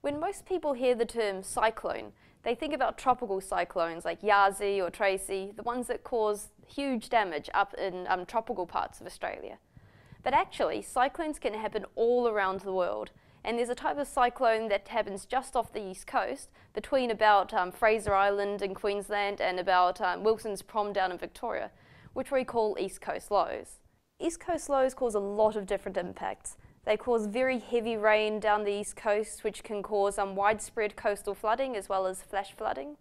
When most people hear the term cyclone, they think about tropical cyclones like Yasi or Tracy, the ones that cause huge damage up in tropical parts of Australia. But actually, cyclones can happen all around the world, and there's a type of cyclone that happens just off the east coast, between about Fraser Island in Queensland and about Wilson's Prom down in Victoria, which we call East Coast lows. East Coast lows cause a lot of different impacts. They cause very heavy rain down the east coast, which can cause widespread coastal flooding as well as flash flooding.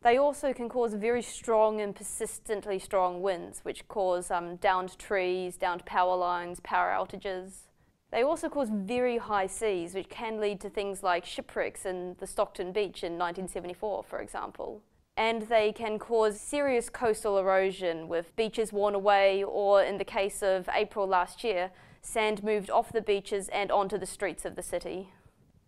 They also can cause very strong and persistently strong winds, which cause downed trees, downed power lines, power outages. They also cause very high seas, which can lead to things like shipwrecks in the Stockton Beach in 1974, for example. And they can cause serious coastal erosion with beaches worn away, or in the case of April last year, sand moved off the beaches and onto the streets of the city.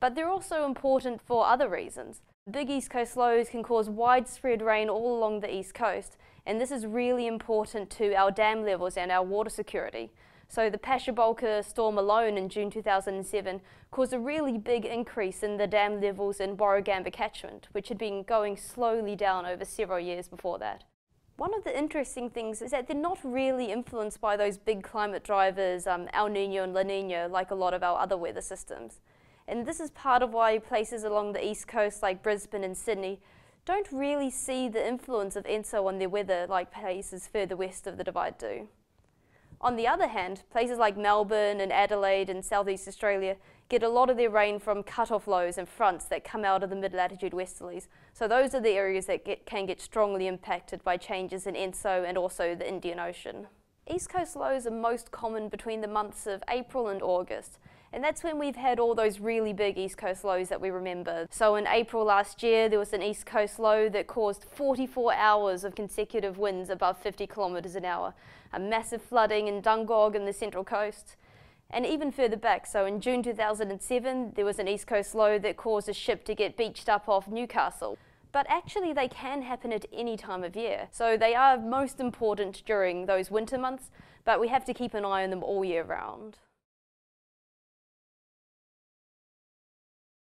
But they're also important for other reasons. Big East Coast lows can cause widespread rain all along the East Coast, and this is really important to our dam levels and our water security. So the Pasha-Bulka storm alone in June 2007 caused a really big increase in the dam levels in Warragamba catchment, which had been going slowly down over several years before that. One of the interesting things is that they're not really influenced by those big climate drivers, El Niño and La Niña, like a lot of our other weather systems. And this is part of why places along the east coast like Brisbane and Sydney don't really see the influence of ENSO on their weather like places further west of the Divide do. On the other hand, places like Melbourne and Adelaide and southeast Australia get a lot of their rain from cut-off lows and fronts that come out of the mid-latitude westerlies. So those are the areas that can get strongly impacted by changes in ENSO and also the Indian Ocean. East Coast lows are most common between the months of April and August, and that's when we've had all those really big East Coast lows that we remember. So in April last year, there was an East Coast low that caused 44 hours of consecutive winds above 50 kilometres an hour, a massive flooding in Dungog in the Central Coast. And even further back, so in June 2007, there was an East Coast low that caused a ship to get beached up off Newcastle. But actually they can happen at any time of year. So they are most important during those winter months, but we have to keep an eye on them all year round.